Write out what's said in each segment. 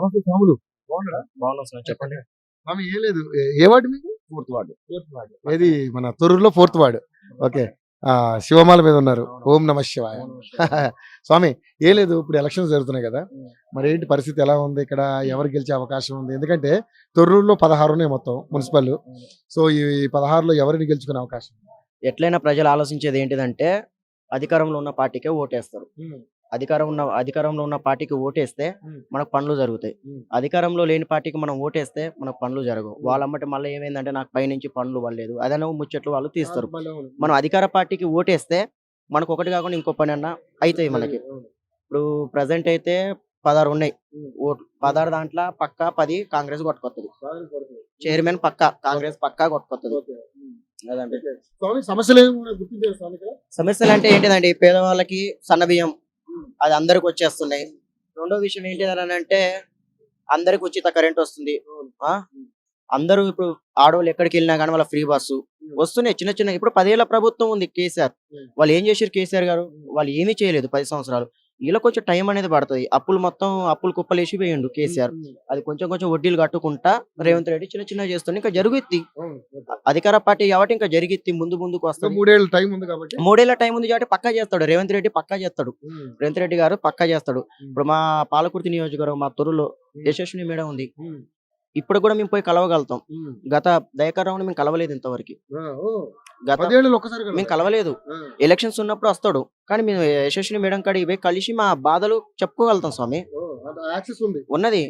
నమస్తే స్వాములు. బాగున్నారా? బాగున్నాం సార్, చెప్పండి. స్వామి ఏం లేదు. ఏ వార్డు మీది? Fourth ward. ఏది మన తొర్రూరులో 4th వార్డు. ఓకే. శివమాల మీద ఉన్నారు. ఓం నమ శివాయ. స్వామి ఏం లేదు, ఇప్పుడు ఎలక్షన్స్ జరుగుతున్నాయి కదా, మరి ఏంటి పరిస్థితి ఎలా ఉంది ఇక్కడ? ఎవరు గెలిచే అవకాశం ఉంది? ఎందుకంటే తొర్రూరులో 16 ఉన్నాయి మొత్తం మున్సిపల్. సో ఈ 16లో ఎవరిని గెలుచుకునే అవకాశం? ఎట్లయినా ప్రజలు ఆలోచించేది ఏంటిదంటే అధికారంలో ఉన్న పార్టీకే ఓటేస్తారు. అధికారంలో ఉన్న పార్టీకి ఓటేస్తే మనకు పనులు జరుగుతాయి. అధికారంలో లేని పార్టీకి మనం ఓటేస్తే మనకు పనులు జరగవు. వాళ్ళమ్మటి మళ్ళీ ఏమైందంటే నాకు పైనుంచి పనులు పడలేదు అదనో ముచ్చట్లు వాళ్ళు తీస్తారు. మనం అధికార పార్టీకి ఓటేస్తే మనకు ఒకటి కాకుండా ఇంకో పని అన్నా అవుతాయి మనకి. ఇప్పుడు ప్రజెంట్ అయితే 16 ఉన్నాయి ఓట్లు. 16 దాంట్లో పక్కా 10 కాంగ్రెస్ కొట్టుకొస్తుంది. చైర్మన్ పక్కా కాంగ్రెస్ పక్కా కొట్టుకొస్తుంది. సమస్యలు అంటే ఏంటిదండి, పేదవాళ్ళకి సన్నబియ్యం అది అందరికి వచ్చేస్తున్నాయి. రెండో విషయం ఏంటిదని అంటే అందరికి ఉచిత కరెంట్ వస్తుంది. అందరూ ఇప్పుడు ఆడవాళ్ళు ఎక్కడికి వెళ్ళినా కానీ వాళ్ళ ఫ్రీ బస్సు వస్తున్నాయి. చిన్న చిన్న ఇప్పుడు 10 ఏళ్ల ప్రభుత్వం ఉంది కేసీఆర్. వాళ్ళు ఏం చేశారు? కేసీఆర్ గారు వాళ్ళు ఏమీ చేయలేదు 10 సంవత్సరాలు. వీళ్ళకి కొంచెం టైం అనేది పడుతుంది. అప్పులు కుప్పలేసి పోయిండు కేసీఆర్. అది కొంచెం కొంచెం వడ్డీలు కట్టుకుంటా రేవంత్ రెడ్డి చిన్న చిన్న చేస్తుంది. ఇంకా జరుగుద్ది అధికార పార్టీ కాబట్టి ఇంకా జరిగిద్ది, ముందుకు వస్తుంది. 3 ఏళ్ళ టైం ఉంది కాబట్టి 3 ఏళ్ల టైం ఉంది కాబట్టి పక్కా చేస్తాడు రేవంత్ రెడ్డి. పక్కా చేస్తాడు రేవంత్ రెడ్డి గారు, పక్కా చేస్తాడు. ఇప్పుడు మా పాలకుర్తి నియోజకవర్గం మా తొర్రూరులో యశస్విని మేడం ఉంది. ఇప్పుడు కూడా మేము పోయి కలవగలుగుతాం. గత దయాకర్ మేము కలవలేదు ఇంతవరకు. మేము కలవలేదు. ఎలక్షన్స్ ఉన్నప్పుడు వస్తాడు, కానీ మేము యశస్విని మేడం కాడికి పోయి కలిసి మా బాధలు చెప్పుకోగలుగుతాం స్వామి. ఉన్నది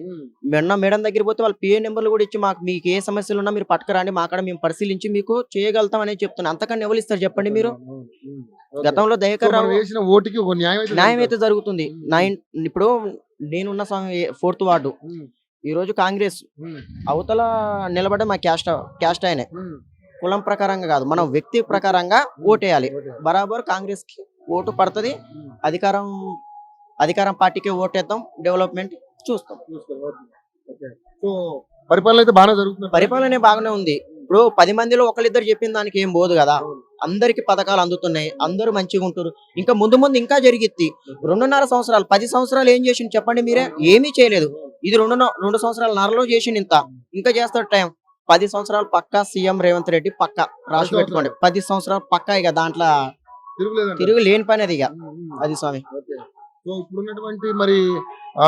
మేడం దగ్గర పోతే వాళ్ళ పిఏ నెంబర్లు కూడా ఇచ్చి మాకు మీకు ఏ సమస్యలు ఉన్నా మీరు పట్టుకురండి, మా కాడ మేము పరిశీలించి మీకు చేయగలుగుతాం అనేది చెప్తున్నాను. అంతకన్నా ఎవరు ఇస్తారు చెప్పండి మీరు? గతంలో దయాకర్ న్యాయం అయితే జరుగుతుంది. ఇప్పుడు నేనున్న స్వామి 4th వార్డు. ఈ రోజు కాంగ్రెస్ అవతల నిలబడే మా క్యాస్ట్ ఆయనే. కులం ప్రకారంగా కాదు, మనం వ్యక్తి ప్రకారంగా ఓటేయాలి. బరాబర్ కాంగ్రెస్ కి ఓటు పడుతుంది. అధికారం పార్టీకి ఓటేద్దాం, డెవలప్మెంట్ చూస్తాం. పరిపాలన అయితే బాగానే జరుగుతుంది. పరిపాలన బాగానే ఉంది. ఇప్పుడు 10 మందిలో ఒకళ్ళిద్దరు చెప్పిన దానికి ఏం పోదు కదా. అందరికి పథకాలు అందుతున్నాయి, అందరూ మంచిగా ఉంటారు. ఇంకా ముందు ఇంకా జరిగిద్ది. 2.5 సంవత్సరాలు 10 సంవత్సరాలు ఏం చేసిండు చెప్పండి మీరే? ఏమీ చేయలేదు. ఇది 2 సంవత్సరాల నరలో చేసిండు. ఇంకా చేస్తాడు టైం. 10 సంవత్సరాలు పక్కా సీఎం రేవంత్ రెడ్డి పక్కా రాసి పెట్టుకోండి. 10 సంవత్సరాలు పక్కా. ఇక దాంట్లో తిరుగు లేని పని అది. ఇక అది స్వామి. ఇప్పుడున్నటువంటి మరి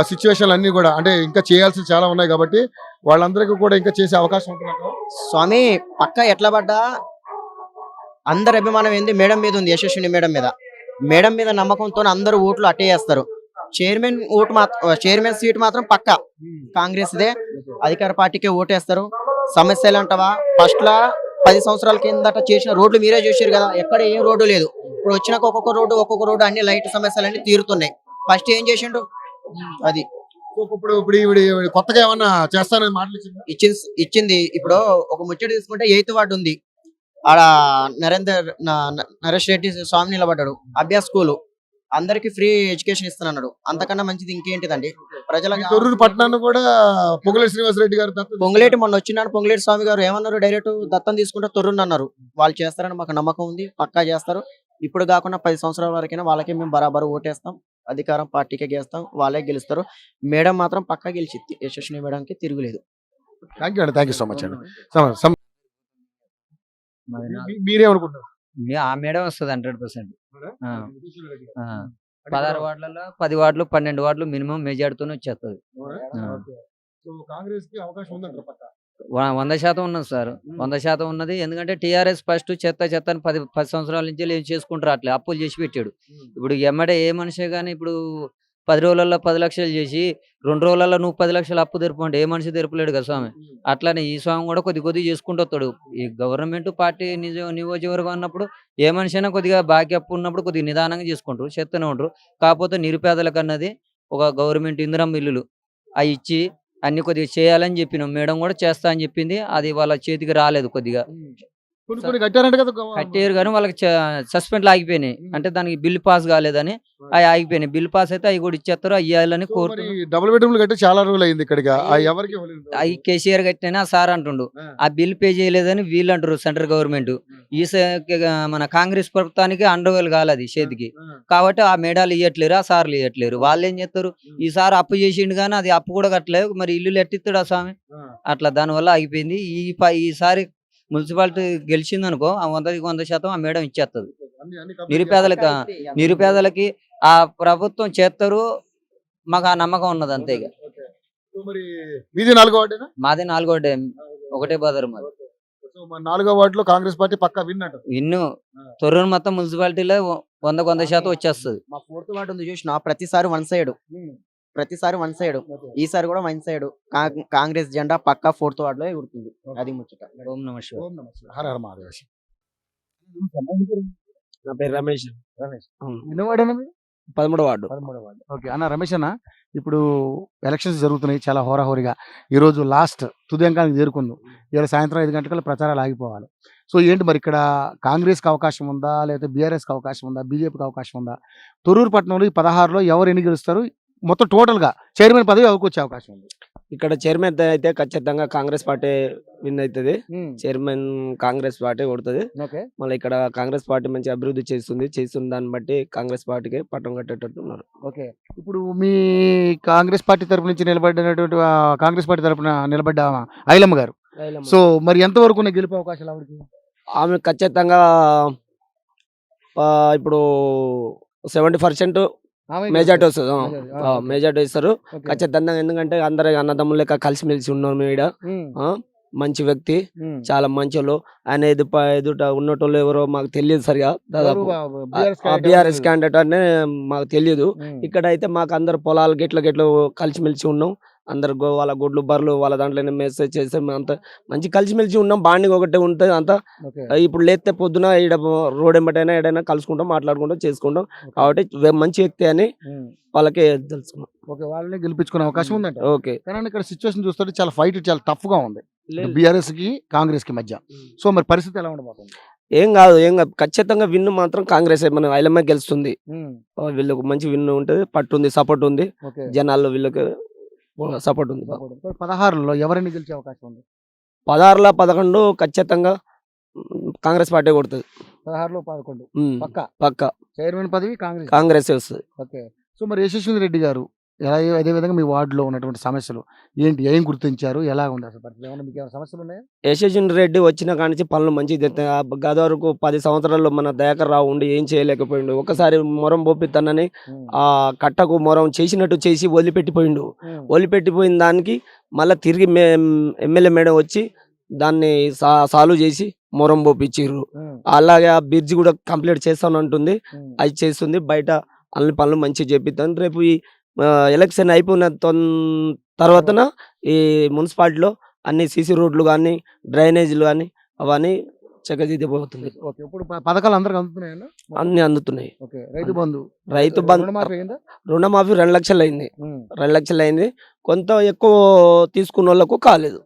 సిచ్యువేషన్ అన్ని కూడా అంటే ఇంకా చేయాల్సి చాలా ఉన్నాయి కాబట్టి వాళ్ళందరికీ కూడా ఇంకా చేసే అవకాశం ఉంటుంది స్వామి. పక్కా ఎట్లా పడ్డా అందరి అభిమానం ఏంది మేడం మీద ఉంది, యశస్విని మేడం మీద నమ్మకంతో అందరూ ఓట్లు అట్టే చేస్తారు. చైర్మన్ సీట్ మాత్రం పక్కా కాంగ్రెస్ దే. అధికార పార్టీకే ఓటేస్తారు. సమస్యలు అంటావా, ఫస్ట్ లా 10 సంవత్సరాల కిందట చేసిన రోడ్లు మీరే చూసారు కదా, ఎక్కడ ఏం రోడ్డు లేదు. ఇప్పుడు వచ్చినాక ఒక్కొక్క రోడ్డు అన్ని లైట్ సమస్యలు అన్ని తీరుతున్నాయి. ఫస్ట్ ఏం చేసిండు అది. ఇప్పుడు కొత్తగా ఏమన్నా చేస్తానని మాటలు ఇచ్చింది. ఇప్పుడు ఒక ముచ్చట తీసుకుంటే 8th వార్డు ఉంది. ఆడ నరేష్ రెడ్డి స్వామి నిలబడ్డాడు. అభ్యాస్ స్కూల్ అందరికి ఫ్రీ ఎడ్యుకేషన్ ఇస్తున్నాడు. అంతకన్నా మంచిది ఇంకేంటిదండి? తొర్రూరు పట్టణాన్ని కూడా పొంగులేటి శ్రీనివాసరెడ్డి గారు పొంగులేటి మొన్న వచ్చినాడు. పొంగులేటి స్వామి గారు ఏమన్నారు? డైరెక్ట్ దత్తం తీసుకుంటే తొర్రూరు అన్నారు. వాళ్ళు చేస్తారని మాకు నమ్మకం ఉంది, పక్కా చేస్తారు. ఇప్పుడు కాకుండా 10 సంవత్సరాల వరకైనా వాళ్ళకే మేము బరాబరు ఓటేస్తాం. అధికారం పార్టీకే గెలుస్తాం, వాళ్ళే గెలుస్తారు. మేడం మాత్రం పక్కా గెలిచిద్ది. యశస్విని మేడంకి తిరుగులేదు. థ్యాంక్ యూ సో మచ్ అండి. మీరేమనుకుంటారు? ఆ మేడం వస్తుంది 100%. 16 వార్డులలో 10 వార్డులు 12 వార్డులు మినిమం మెజార్టీతోనే వచ్చేస్తుంది. 100% ఉన్నది సార్, 100% ఉన్నది. ఎందుకంటే టీఆర్ఎస్ ఫస్ట్ చెత్త అని 10 సంవత్సరాల నుంచి ఏం చేసుకుంటారు, అట్లా అప్పులు చేసి పెట్టాడు. ఇప్పుడు ఎమ్మడే ఏ మనిషే కానీ ఇప్పుడు 10 రోజులలో 10 లక్షలు చేసి 2 రోజులలో నువ్వు 10 లక్షలు అప్పు తెరుపుకుంటే ఏ మనిషి తెరపలేడు కదా స్వామి. అట్లానే ఈ స్వామి కూడా కొద్ది చేసుకుంటూ వస్తాడు. ఈ గవర్నమెంట్ పార్టీ నియోజకవర్గం అన్నప్పుడు ఏ మనిషి అయినా కొద్దిగా బాకీ అప్పు ఉన్నప్పుడు కొద్దిగా నిదానంగా చేసుకుంటారు, చెత్తనే ఉంటారు. కాకపోతే నిరుపేదలకు అన్నది ఒక గవర్నమెంట్ ఇందిరమ్మ ఇల్లులు అవి ఇచ్చి అన్ని కొద్దిగా చేయాలని చెప్పినాం. మేడం కూడా చేస్తా అని చెప్పింది, అది వాళ్ళ చేతికి రాలేదు కొద్దిగా. కొన్ని కొన్ని కట్టారంట కదా కట్టేరు కానీ వాళ్ళకి సస్పెండ్లు ఆగిపోయినాయి. అంటే దానికి బిల్ పాస్ కాలేదని అవి ఆగిపోయినాయి. బిల్ పాస్ అయితే అవి కూడా ఇచ్చేస్తారు, అవి ఇవ్వాలని కోరుతున్నారు. డబుల్ బెడ్రూమ్లు కట్టి చాలా రోజులు అయింది ఇక్కడికి ఎవరికి ఇవ్వలేదు. అవి కేసీఆర్ కట్టినా సార్ అంటుండు. ఆ బిల్ పే చేయలేదని వీళ్ళు అంటారు సెంట్రల్ గవర్నమెంట్. మన కాంగ్రెస్ ప్రభుత్వానికి అండవేలు కాలేదు చేతికి, కాబట్టి ఆ మేడాలు ఇవ్వట్లేరు, ఆ సార్లు ఇవ్వట్లేరు. వాళ్ళు ఏం చేస్తారు, ఈసారి అప్పు చేసిండు కానీ అది అప్పు కూడా కట్టలేదు, మరి ఇల్లు ఎట్టిస్తాడు ఆ స్వామి. అట్లా దానివల్ల ఆగిపోయింది. ఈసారి మున్సిపాలిటీ గెలిచింది అనుకో, 100% ఆ మేడం ఇచ్చేస్తుంది. నిరుపేదలకి ఆ ప్రభుత్వం చేస్తారు, మాకు ఆ నమ్మకం ఉన్నది అంతే. ఇక మరి మీది 4వ వార్డేనా? మాది 4వ వార్డే, ఒకటే బజారు మాది. 4వ వార్డులో కాంగ్రెస్ పార్టీ పక్కా విన్ అంటారు. ఇన్ను తొర్రూరు మొత్తం మున్సిపాలిటీలో 100% వచ్చేస్తుంది. మా 4th వార్డు ఉంది చూసిన, ప్రతిసారి వన్ సైడ్, ఈసారి కూడా వన్ సైడ్ కాంగ్రెస్ జెండా పక్కా 4th వార్డులో ఎగురుతుంది. అది ముచ్చట. ఓం నమః శివాయ. హర హర మహాదేవ. నా పేరు రమేష్. ఎన్నో వార్డేనా మీరు? 13వ వార్డు. 13వ వార్డు. ఓకే అన్న రమేష్ అన్న, ఇప్పుడు ఎలక్షన్స్ జరుగుతున్నాయి చాలా హోరాహోరీగా. ఈరోజు లాస్ట్ తుదింకానికి చేరుకుందాం. ఇవాళ సాయంత్రం 5 గంటల ప్రచారాలు ఆగిపోవాలి. సో ఏంటి మరి ఇక్కడ కాంగ్రెస్కి అవకాశం ఉందా, లేకపోతే బీఆర్ఎస్కి అవకాశం ఉందా, బీజేపీకి అవకాశం ఉందా? తొర్రూరు పట్టణంలో ఈ 16లో ఎవరు ఎన్ని గెలుస్తారు? మొత్తం టోటల్ గా చైర్మన్ పదవి అవకొచ్చే అవకాశం ఉంది. ఇక్కడ చైర్మన్ అయితే ఖచ్చితంగా కాంగ్రెస్ పార్టీ విన్ అవుతుంది. చైర్మన్ కాంగ్రెస్ పార్టీ కొడుతుంది. మళ్ళీ ఇక్కడ కాంగ్రెస్ పార్టీ మంచి అభివృద్ధి చేస్తున్న దాన్ని బట్టి కాంగ్రెస్ పార్టీకి పట్టం కట్టేటట్టు ఉన్నారు. ఓకే, ఇప్పుడు మీ కాంగ్రెస్ పార్టీ తరపు నుంచి నిలబడినటువంటి కాంగ్రెస్ పార్టీ తరపున నిలబడ్డ ఐలమ్మ గారు, సో మరి ఎంత వరకు గెలుపు అవకాశాలు ఆవిడకి? ఆమె ఖచ్చితంగా ఇప్పుడు 70% మెజార్టీ వస్తుంది. మెజార్టీ ఇస్తారు ఖచ్చితంగా. ఎందుకంటే అందరు అన్నదమ్ముల లెక్క కలిసిమెలిసి ఉన్నాం. ఈడ మంచి వ్యక్తి, చాలా మంచోళ్ళు. ఆయన ఎదుట ఉన్నటోళ్ళు ఎవరో మాకు తెలియదు సరిగా. దాదాపు బీఆర్ఎస్ క్యాండిడేట్ అనే మాకు తెలియదు. ఇక్కడ అయితే మాకు అందరు పొలాలు గిట్ల కలిసిమెలిసి ఉన్నాం. అందరు వాళ్ళ గుడ్లు బర్రెలు వాళ్ళ దాంట్లోనే మెసేజ్ చేస్తే అంత మంచి కలిసిమెలిసి ఉన్నాం. బాండింగ్ ఒకటే ఉంటుంది అంతా. ఇప్పుడు లేస్తే పొద్దున ఈడ రోడ్ ఎంబటైనా ఏడైనా కలుసుకుంటాం, మాట్లాడుకుంటాం, చేసుకుంటాం. కాబట్టి మంచి వ్యక్తి అని వాళ్ళకి తెలుసుకున్నాం. ఓకే, వాళ్ళని గెలిపించుకునే అవకాశం ఉందంట. ఓకే, కానీ ఇక్కడ సిచ్యువేషన్ చూస్తుంటే చాలా ఫైట్ చాలా టఫ్ గా ఉంది బీఆర్ఎస్ కి కాంగ్రెస్ కి మధ్య. సో మరి పరిస్థితి ఎలా ఉండబోతుంది? ఏం కాదు ఖచ్చితంగా విన్ మాత్రం కాంగ్రెస్ మన ఐలమ్మ గెలుస్తుంది. వీళ్ళకి మంచి విన్ ఉంటుంది, పట్టు ఉంది, సపోర్ట్ ఉంది జనాల్లో, వీళ్ళకి సపోర్ట్ ఉంది. 16లో ఎవరైనా గెలిచే అవకాశం ఉంది? 16లో 11 ఖచ్చితంగా కాంగ్రెస్ పార్టీ కొడుతుంది. 16లో 11 పక్కా చైర్మన్ పదవి కాంగ్రెస్ వస్తుంది. ఓకే, సో మరి యశస్వి రెడ్డి గారు అదే విధంగా మీ వార్డులో ఉన్నటువంటి సమస్యలు ఏంటి, ఏం గుర్తించారు, ఎలా ఉంది అసలు పరిస్థితి? ఏమైనా మీకు ఏమైనా సమస్యలు ఉన్నాయా? యశస్వి రెడ్డి వచ్చిన కానించి పనులు మంచిగా గత వరకు 10 సంవత్సరాల్లో మన దయాకర్ రావు ఉండి ఏం చేయలేకపోయిండు. ఒకసారి మొరం పోపిస్తానని ఆ కట్టకు మొరం చేసినట్టు చేసి వదిలిపెట్టిపోయిండు. వదిలిపెట్టిపోయిన దానికి మళ్ళీ తిరిగి ఎమ్మెల్యే మేడం వచ్చి దాన్ని సాల్వ్ చేసి మొరం పోపిచ్చిర్రు. అలాగే ఆ బ్రిడ్జ్ కూడా కంప్లీట్ చేస్తానంటుంది, అది చేస్తుంది. బయట అన్ని పనులు మంచిగా చేపిస్తాను. రేపు ఈ ఎలక్షన్ అయిపోయిన తర్వాతన ఈ మున్సిపాలిటీలో అన్ని సీసీ రోడ్లు కానీ డ్రైనేజీలు కానీ అవన్నీ చక్కదిద్దిపోతుంది. ఇప్పుడు పథకాలు అందరికి అందుతున్నాయన్నా? అన్ని అందుతున్నాయి. రైతు బంధు రుణమాఫీ 2 లక్షలు అయింది. 2 లక్షలు అయింది. కొంత ఎక్కువ తీసుకున్న వాళ్ళకు కాలేదు.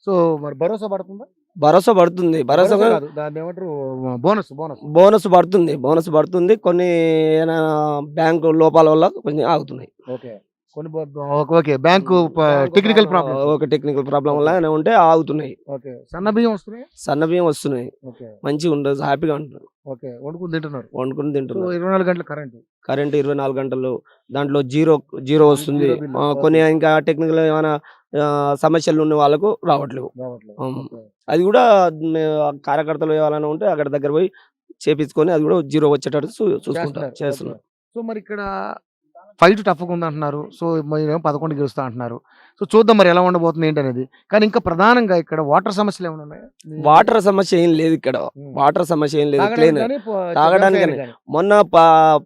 సో మరి భరోసా పడుతుందా? భరోసా పడుతుంది. బోనస్ పడుతుంది. కొన్ని బ్యాంకు లోపాల వల్ల కొంచెం ఆగుతున్నాయి. బ్యాంకు టెక్నికల్ ప్రాబ్లం వల్ల ఉంటే ఆగుతున్నాయి. సన్న బియ్యం వస్తున్నాయి. మంచిగా ఉండదు, హ్యాపీగా ఉంటుంది. వండుకుని తింటున్నారు. 24 గంటలు కరెంట్ 24 గంటలు. దాంట్లో జీరో వస్తుంది. కొన్ని ఇంకా టెక్నికల్ ఏమైనా సమస్యలు ఉన్న వాళ్ళకు రావట్లేవు. అది కూడా కార్యకర్తలు ఏమైనా ఉంటే అక్కడ దగ్గర పోయి చేపించుకొని అది కూడా జీరో వచ్చేటట్టు చేస్తున్నారు. సో మరి ఇక్కడ ఫైట్ టఫ్గా ఉంది అంటున్నారు. సో 11 గెలుస్తా అంటున్నారు. సో చూద్దాం మరి ఎలా ఉండబోతుంది ఏంటి అనేది. కానీ ఇంకా ప్రధానంగా ఇక్కడ వాటర్ సమస్యలు ఏమైనా ఉన్నాయా? వాటర్ సమస్య ఏం లేదు ఇక్కడ. వాటర్ సమస్య ఏం లేదు. క్లీన్ తాగడానికి. మొన్న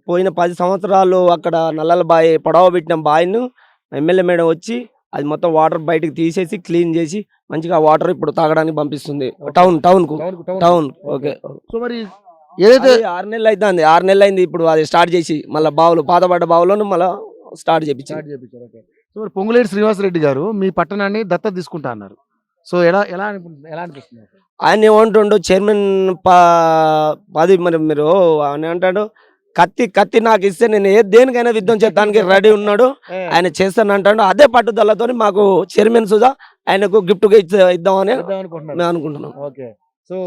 పోయిన 10 సంవత్సరాలు అక్కడ నల్లల బావి పొడవ పెట్టిన బావిను ఎమ్మెల్యే మేడం వచ్చి అది మొత్తం వాటర్ బయటకు తీసేసి క్లీన్ చేసి మంచిగా వాటర్ ఇప్పుడు తాగడానికి పంపిస్తుంది టౌన్. ఓకే, సో మరి ఏదైతే 6 నెలలు అవుతుంది. 6 నెలలు అయింది ఇప్పుడు అది స్టార్ట్ చేసి. మళ్ళీ పాతబడ్డ బావులను మళ్ళీ స్టార్ట్ చేయించారు. సో మరి పొంగులేటి శ్రీనివాసరెడ్డి గారు మీ పట్టణాన్ని దత్తత తీసుకుంటా అన్నారు. సో ఎలా ఎలా అనిపిస్తుంది? ఆయన ఏమంటుండు చైర్మన్ అది మరి మీరు ఆయన అంటాడు కత్తి నాకు ఇస్తే నేను దేనికైనా యుద్ధం చేయడానికి రెడీ ఉన్నాడు, ఆయన చేస్తాను అంటాడు. అదే పట్టుదలతో మాకు చైర్మన్ సుధా ఆయనకు గిఫ్ట్ గా ఇద్దామని మేము అనుకుంటున్నాం. ఓకే. సో